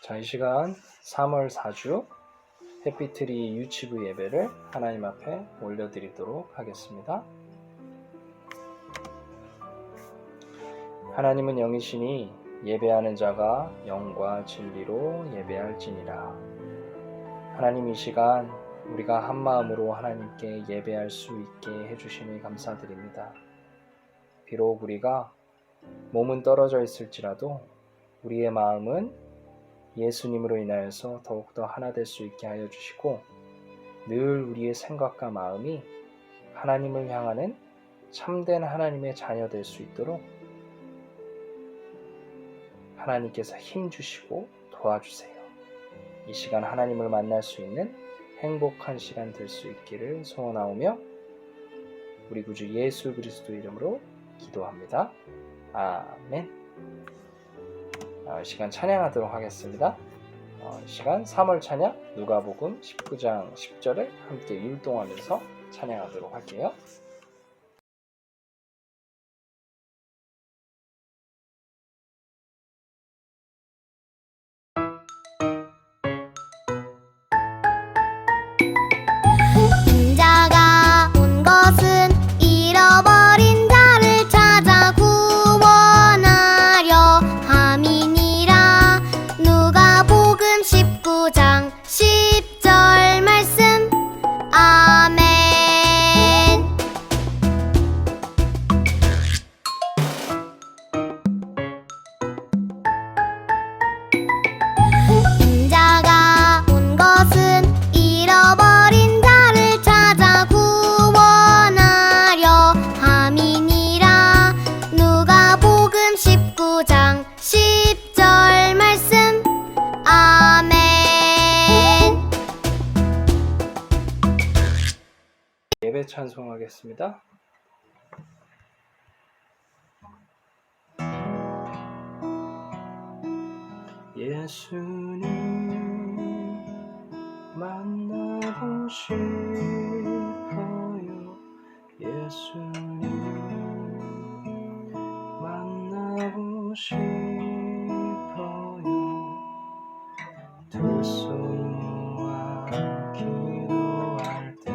자, 이 시간 3월 4주 해피트리 유치부 예배를 하나님 앞에 올려드리도록 하겠습니다. 하나님은 영이시니 예배하는 자가 영과 진리로 예배할지니라. 하나님, 이 시간 우리가 한 마음으로 하나님께 예배할 수 있게 해주시니 감사드립니다. 비록 우리가 몸은 떨어져 있을지라도 우리의 마음은 예수님으로 인하여서 더욱더 하나 될 수 있게 하여 주시고, 늘 우리의 생각과 마음이 하나님을 향하는 참된 하나님의 자녀 될 수 있도록 하나님께서 힘 주시고 도와주세요. 이 시간 하나님을 만날 수 있는 행복한 시간 될 수 있기를 소원하오며 우리 구주 예수 그리스도 이름으로 기도합니다. 아멘. 이 시간 찬양하도록 하겠습니다. 이 시간 3월 찬양 누가복음 19장 10절을 함께 율동하면서 찬양하도록 할게요. 인자가 온 것은 잃어버린 자를 찾아 구원하려 함이니라. 누가복음 19장 10절 말씀. 아멘. 인자가 온 것은 잃어버린 자를 찾아 구원하려 함이니라. 누가복음 19장 10절 말씀. 아멘. 예배 찬송하겠습니다. 예수님 만나고 싶어요. 예수님 만나고 싶어요. 두 손 모아 기도할 때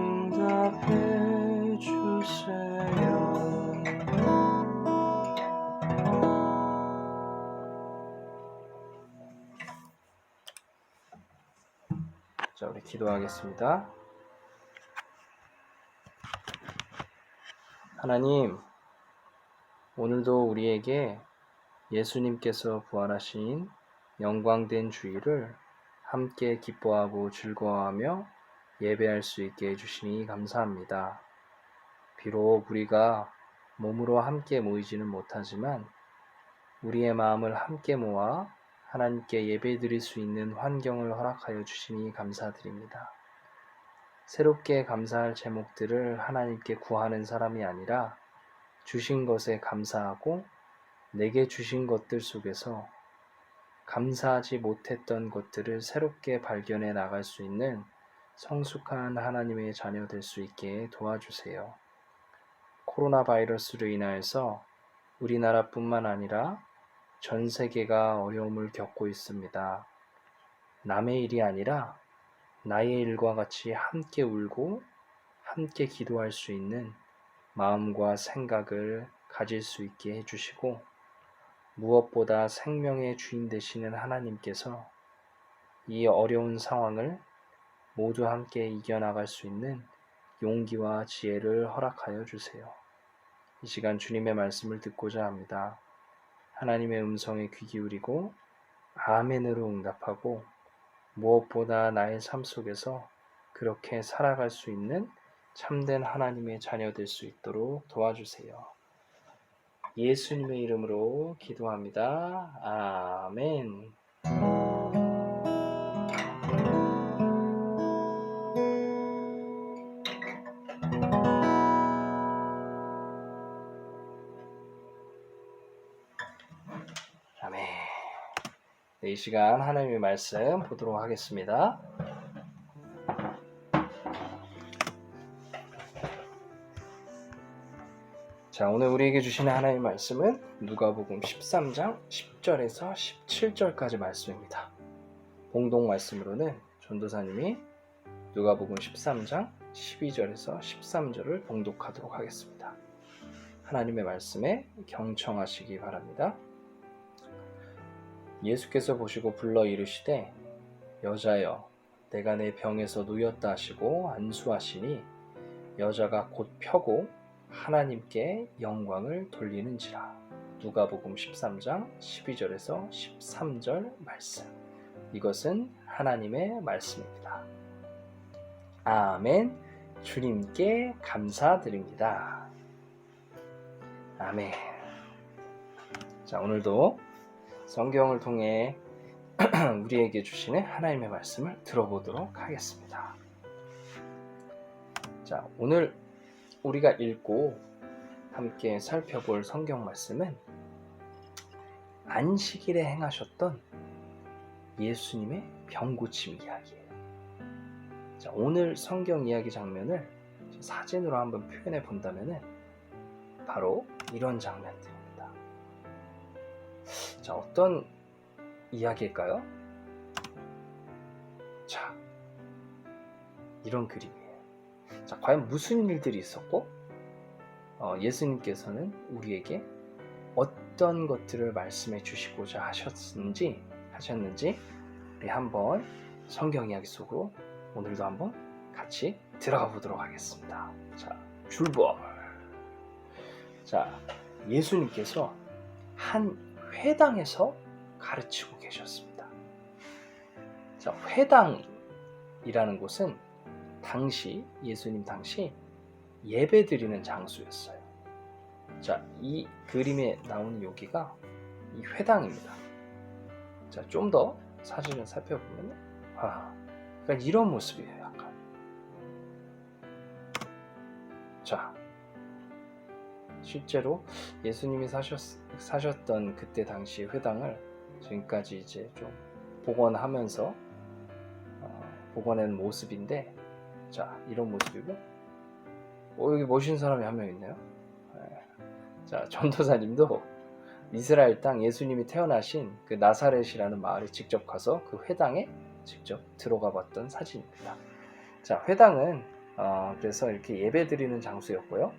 응답해 주세요. 자, 우리 기도하겠습니다. 하나님, 오늘도 우리에게 예수님께서 부활하신 영광된 주일을 함께 기뻐하고 즐거워하며 예배할 수 있게 해주시니 감사합니다. 비록 우리가 몸으로 함께 모이지는 못하지만 우리의 마음을 함께 모아 하나님께 예배드릴 수 있는 환경을 허락하여 주시니 감사드립니다. 새롭게 감사할 제목들을 하나님께 구하는 사람이 아니라 주신 것에 감사하고 내게 주신 것들 속에서 감사하지 못했던 것들을 새롭게 발견해 나갈 수 있는 성숙한 하나님의 자녀 될 수 있게 도와주세요. 코로나 바이러스로 인하여서 우리나라뿐만 아니라 전 세계가 어려움을 겪고 있습니다. 남의 일이 아니라 나의 일과 같이 함께 울고 함께 기도할 수 있는 마음과 생각을 가질 수 있게 해주시고, 무엇보다 생명의 주인 되시는 하나님께서 이 어려운 상황을 모두 함께 이겨나갈 수 있는 용기와 지혜를 허락하여 주세요. 이 시간 주님의 말씀을 듣고자 합니다. 하나님의 음성에 귀 기울이고 아멘으로 응답하고 무엇보다 나의 삶 속에서 그렇게 살아갈 수 있는 참된 하나님의 자녀 될 수 있도록 도와주세요. 예수님의 이름으로 기도합니다. 아멘. 아멘. 네, 이 시간 하나님의 말씀 보도록 하겠습니다. 자, 오늘 우리에게 주시는 하나님의 말씀은 누가복음 13장 10절에서 17절까지 말씀입니다. 봉독 말씀으로는 전도사님이 누가복음 13장 12절에서 13절을 봉독하도록 하겠습니다. 하나님의 말씀에 경청하시기 바랍니다. 예수께서 보시고 불러 이르시되 여자여 내가 내 병에서 누였다 하시고 안수하시니 여자가 곧 펴고 하나님께 영광을 돌리는지라. 누가복음 13장 12절에서 13절 말씀. 이것은 하나님의 말씀입니다. 아멘. 주님께 감사드립니다. 아멘. 자, 오늘도 성경을 통해 우리에게 주시는 하나님의 말씀을 들어보도록 하겠습니다. 자, 오늘 우리가 읽고 함께 살펴볼 성경 말씀은 안식일에 행하셨던 예수님의 병고침 이야기예요. 자, 오늘 성경 이야기 장면을 사진으로 한번 표현해 본다면은 바로 이런 장면들입니다. 자, 어떤 이야기일까요? 자, 이런 그림이에요. 자, 과연 무슨 일들이 있었고 예수님께서는 우리에게 어떤 것들을 말씀해 주시고자 하셨는지 우리 한번 성경 이야기 속으로 오늘도 한번 같이 들어가 보도록 하겠습니다. 자, 출발. 자, 예수님께서 한 회당에서 가르치고 계셨습니다. 자, 회당이라는 곳은 예수님 당시 예배 드리는 장소였어요. 자, 이 그림에 나오는 여기가 이 회당입니다. 자, 좀 더 사진을 살펴보면 그러니까 이런 모습이에요. 약간. 자, 실제로 예수님이 사셨던 그때 당시 회당을 지금까지 이제 좀 복원하면서 복원한 모습인데, 자, 이런 모습이고, 여기 모신 사람이 한 명 있네요. 자, 전도사님도 이스라엘 땅 예수님이 태어나신 그 나사렛이라는 마을에 직접 가서 그 회당에 직접 들어가 봤던 사진입니다. 자, 회당은 그래서 이렇게 예배 드리는 장소였고요.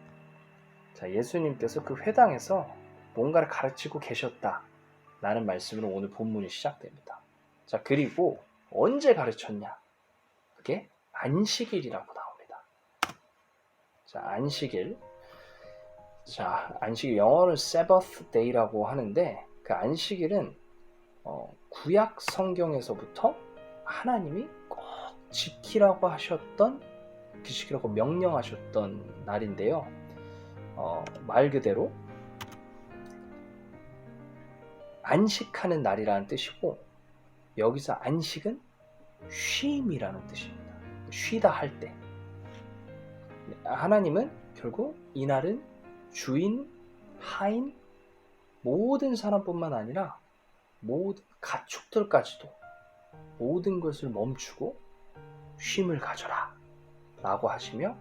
자, 예수님께서 그 회당에서 뭔가를 가르치고 계셨다라는 말씀으로 오늘 본문이 시작됩니다. 자, 그리고 언제 가르쳤냐? 그게 안식일이라고 나옵니다. 자, 안식일. 자, 안식일 영어로 Sabbath Day라고 하는데, 그 안식일은 구약 성경에서부터 하나님이 꼭 지키라고 하셨던, 지키라고 명령하셨던 날인데요. 말 그대로 안식하는 날이라는 뜻이고, 여기서 안식은 쉼이라는 뜻입니다. 쉬다 할 때. 하나님은 결국 이날은 주인, 하인, 모든 사람뿐만 아니라 모든 가축들까지도 모든 것을 멈추고 쉼을 가져라 라고 하시며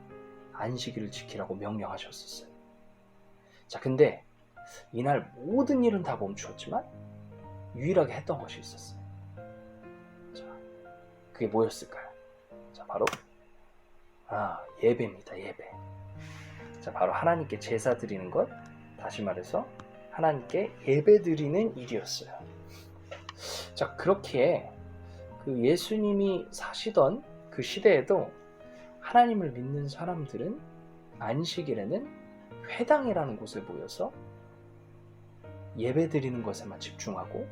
안식일을 지키라고 명령하셨었어요. 자, 근데 이날 모든 일은 다 멈추었지만 유일하게 했던 것이 있었어요. 자, 그게 뭐였을까요? 자, 바로 예배입니다. 예배. 자, 바로 하나님께 제사 드리는 것, 다시 말해서 하나님께 예배 드리는 일이었어요. 자, 그렇게 그 예수님이 사시던 그 시대에도 하나님을 믿는 사람들은 안식일에는 회당이라는 곳에 모여서 예배 드리는 것에만 집중하고,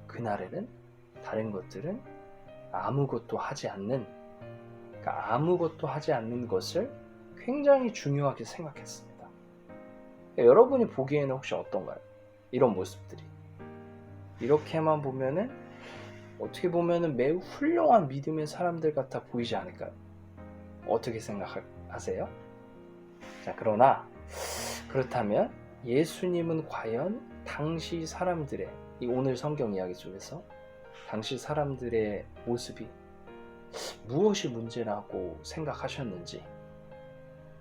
그날에는 다른 것들은 아무것도 하지 않는, 그러니까 아무것도 하지 않는 것을 굉장히 중요하게 생각했습니다. 그러니까 여러분이 보기에는 혹시 어떤가요? 이런 모습들이. 이렇게만 보면은 어떻게 보면은 매우 훌륭한 믿음의 사람들 같아 보이지 않을까요? 어떻게 생각하세요? 자, 그러나 그렇다면 예수님은 과연 당시 사람들의, 이 오늘 성경 이야기 속에서 당시 사람들의 모습이 무엇이 문제라고 생각하셨는지,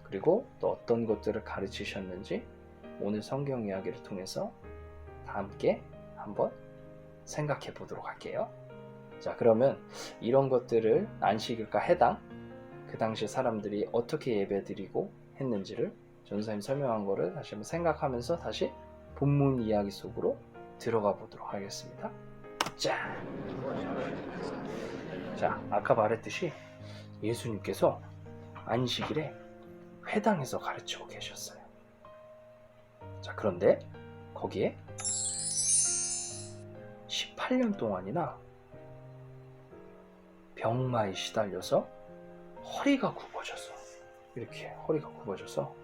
그리고 또 어떤 것들을 가르치셨는지 오늘 성경 이야기를 통해서 다 함께 한번 생각해 보도록 할게요. 자, 그러면 이런 것들을 안식일과 해당, 그 당시 사람들이 어떻게 예배드리고 했는지를 전사님 설명한 거를 다시 한번 생각하면서 다시 본문 이야기 속으로 들어가 보도록 하겠습니다. 자, 아까 말했듯이 예수님께서 안식일에 회당에서 가르치고 계셨어요. 자, 그런데 거기에 18년 동안이나 병마에 시달려서 허리가 굽어져서, 이렇게 허리가 굽어져서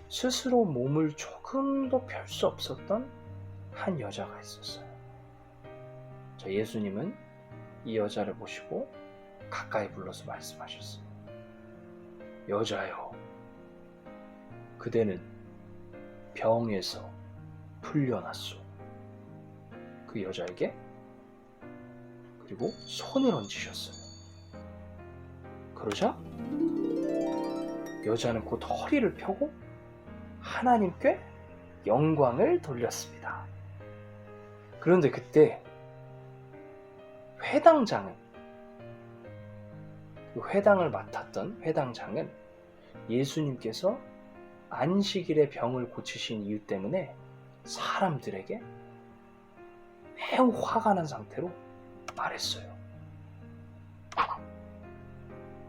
스스로 몸을 조금도 펼 수 없었던 한 여자가 있었어요. 자, 예수님은 이 여자를 보시고 가까이 불러서 말씀하셨어요. 여자여, 그대는 병에서 풀려났소. 그 여자에게 그리고 손을 얹으셨어요. 그러자 여자는 곧 허리를 펴고 하나님께 영광을 돌렸습니다. 그런데 그때 회당장은, 그 회당을 맡았던 회당장은 예수님께서 안식일에 병을 고치신 이유 때문에 사람들에게 매우 화가 난 상태로 말했어요.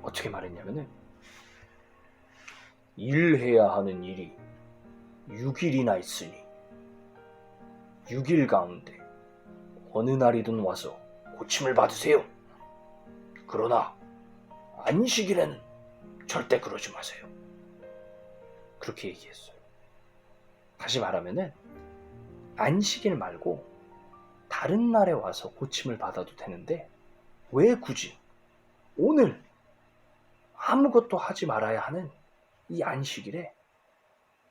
어떻게 말했냐면은, 일해야 하는 일이 6일이나 있으니 6일 가운데 어느 날이든 와서 고침을 받으세요. 그러나 안식일에는 절대 그러지 마세요. 그렇게 얘기했어요. 다시 말하면은 안식일 말고 다른 날에 와서 고침을 받아도 되는데 왜 굳이 오늘 아무것도 하지 말아야 하는 이 안식일에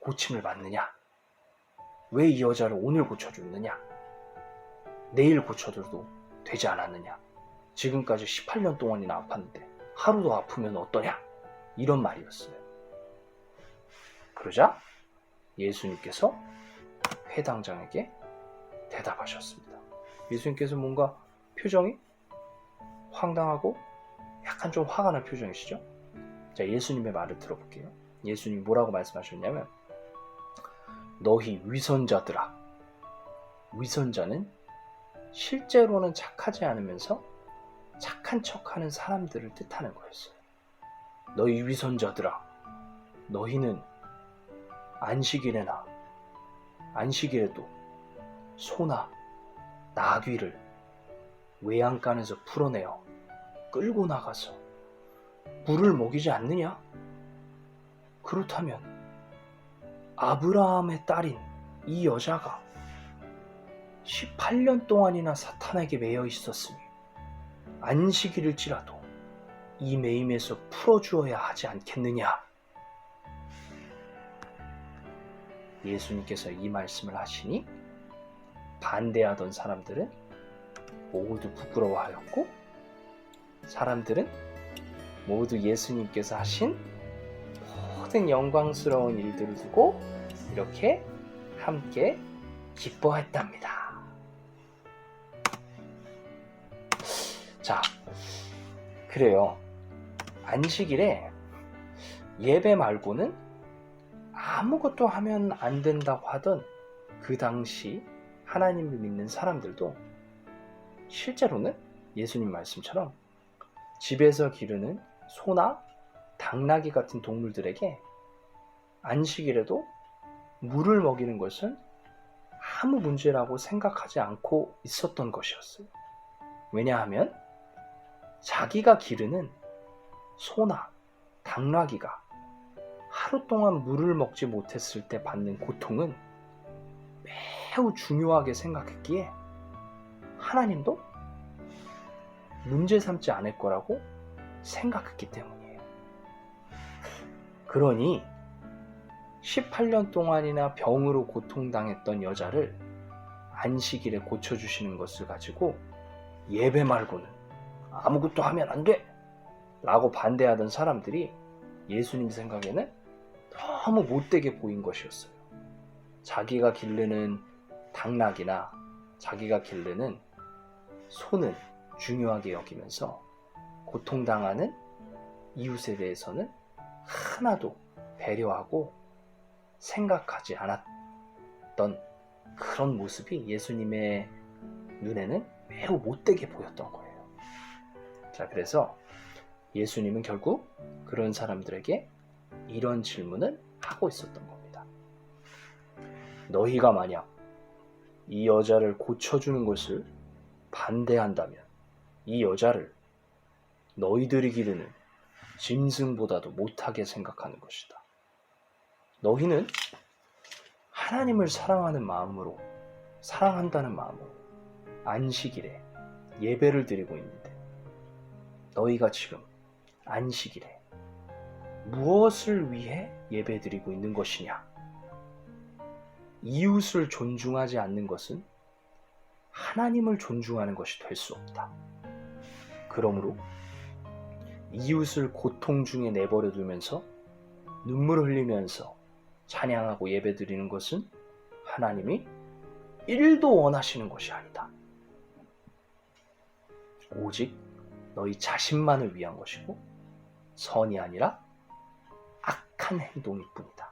고침을 받느냐? 왜 이 여자를 오늘 고쳐줬느냐? 내일 고쳐줘도 되지 않았느냐? 지금까지 18년 동안이나 아팠는데 하루도 아프면 어떠냐? 이런 말이었어요. 그러자 예수님께서 회당장에게 대답하셨습니다. 예수님께서 뭔가 표정이 황당하고 약간 좀 화가 난 표정이시죠? 자, 예수님의 말을 들어볼게요. 예수님이 뭐라고 말씀하셨냐면, 너희 위선자들아. 위선자는 실제로는 착하지 않으면서 착한 척하는 사람들을 뜻하는 거였어요. 너희 위선자들아, 너희는 안식일에도 소나 나귀를 외양간에서 풀어내어 끌고 나가서 물을 먹이지 않느냐? 그렇다면 아브라함의 딸인 이 여자가 18년 동안이나 사탄에게 매여 있었으니 안식일일지라도 이 매임에서 풀어주어야 하지 않겠느냐? 예수님께서 이 말씀을 하시니 반대하던 사람들은 모두 부끄러워하였고, 사람들은 모두 예수님께서 하신 모든 영광스러운 일들을 두고 이렇게 함께 기뻐했답니다. 자, 그래요. 안식일에 예배 말고는 아무것도 하면 안 된다고 하던 그 당시 하나님을 믿는 사람들도 실제로는 예수님 말씀처럼 집에서 기르는 소나 당나귀 같은 동물들에게 안식일에도 물을 먹이는 것은 아무 문제라고 생각하지 않고 있었던 것이었어요. 왜냐하면 자기가 기르는 소나 당나귀가 하루 동안 물을 먹지 못했을 때 받는 고통은 매우 중요하게 생각했기에 하나님도 문제 삼지 않을 거라고 생각했기 때문이에요. 그러니 18년 동안이나 병으로 고통당했던 여자를 안식일에 고쳐주시는 것을 가지고 예배 말고는 아무것도 하면 안 돼! 라고 반대하던 사람들이 예수님 생각에는 너무 못되게 보인 것이었어요. 자기가 기르는 당나귀나 자기가 기르는 소는 중요하게 여기면서 고통당하는 이웃에 대해서는 하나도 배려하고 생각하지 않았던 그런 모습이 예수님의 눈에는 매우 못되게 보였던 거예요. 자, 그래서 예수님은 결국 그런 사람들에게 이런 질문을 하고 있었던 겁니다. 너희가 만약 이 여자를 고쳐주는 것을 반대한다면 이 여자를 너희들이 기르는 짐승보다도 못하게 생각하는 것이다. 너희는 하나님을 사랑한다는 마음으로 안식일에 예배를 드리고 있는데 너희가 지금 안식일에 무엇을 위해 예배 드리고 있는 것이냐? 이웃을 존중하지 않는 것은 하나님을 존중하는 것이 될 수 없다. 그러므로 이웃을 고통 중에 내버려 두면서 눈물을 흘리면서 찬양하고 예배 드리는 것은 하나님이 1도 원하시는 것이 아니다. 오직 너희 자신만을 위한 것이고 선이 아니라 악한 행동일 뿐이다.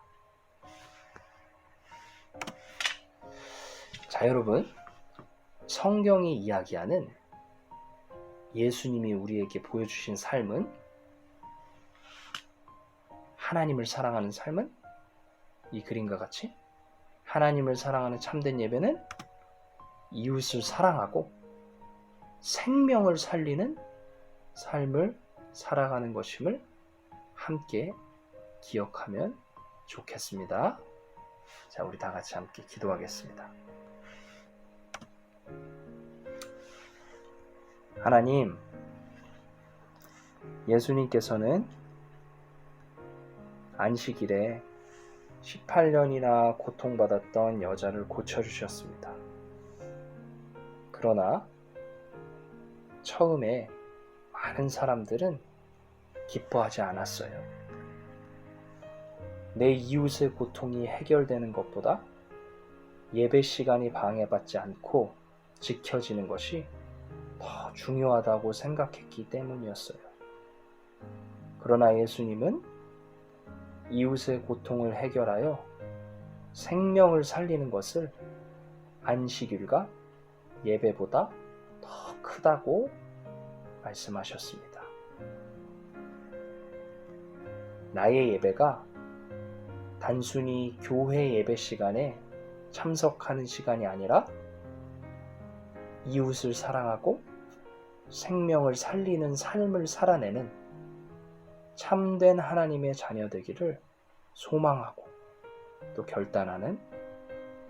자, 여러분, 성경이 이야기하는 예수님이 우리에게 보여주신 삶은, 하나님을 사랑하는 삶은 이 그림과 같이 하나님을 사랑하는 참된 예배는 이웃을 사랑하고 생명을 살리는 삶을 살아가는 것임을 함께 기억하면 좋겠습니다. 자, 우리 다 같이 함께 기도하겠습니다. 하나님, 예수님께서는 안식일에 18년이나 고통받았던 여자를 고쳐주셨습니다. 그러나 처음에 많은 사람들은 기뻐하지 않았어요. 내 이웃의 고통이 해결되는 것보다 예배 시간이 방해받지 않고 지켜지는 것이 더 중요하다고 생각했기 때문이었어요. 그러나 예수님은 이웃의 고통을 해결하여 생명을 살리는 것을 안식일과 예배보다 더 크다고 말씀하셨습니다. 나의 예배가 단순히 교회 예배 시간에 참석하는 시간이 아니라 이웃을 사랑하고 생명을 살리는 삶을 살아내는 참된 하나님의 자녀 되기를 소망하고 또 결단하는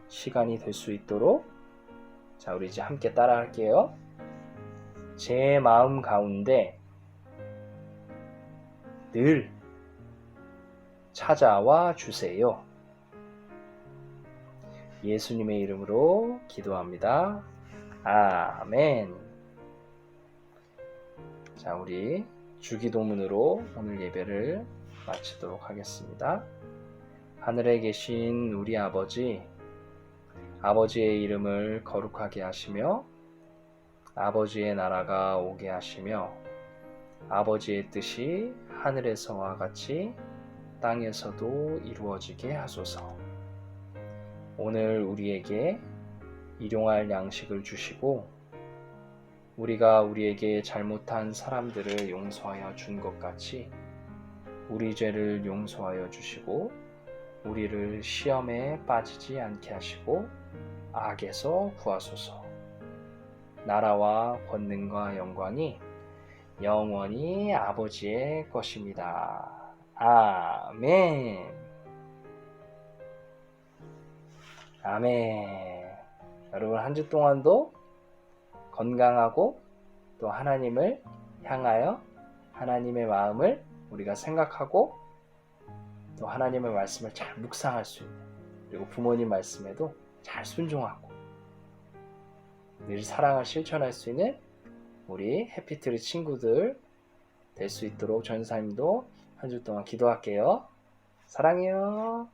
시간이 될 수 있도록, 자, 우리 이제 함께 따라할게요. 제 마음 가운데 늘 찾아와 주세요. 예수님의 이름으로 기도합니다. 아멘. 자, 우리 주기도문으로 오늘 예배를 마치도록 하겠습니다. 하늘에 계신 우리 아버지, 아버지의 이름을 거룩하게 하시며 아버지의 나라가 오게 하시며 아버지의 뜻이 하늘에서와 같이 땅에서도 이루어지게 하소서. 오늘 우리에게 일용할 양식을 주시고 우리가 우리에게 잘못한 사람들을 용서하여 준 것 같이 우리 죄를 용서하여 주시고 우리를 시험에 빠지지 않게 하시고 악에서 구하소서. 나라와 권능과 영광이 영원히 아버지의 것입니다. 아멘. 아멘. 여러분, 한 주 동안도 건강하고 또 하나님을 향하여 하나님의 마음을 우리가 생각하고 또 하나님의 말씀을 잘 묵상할 수 있는, 그리고 부모님 말씀에도 잘 순종하고 늘 사랑을 실천할 수 있는 우리 해피트리 친구들 될 수 있도록 전사님도 한 주 동안 기도할게요. 사랑해요.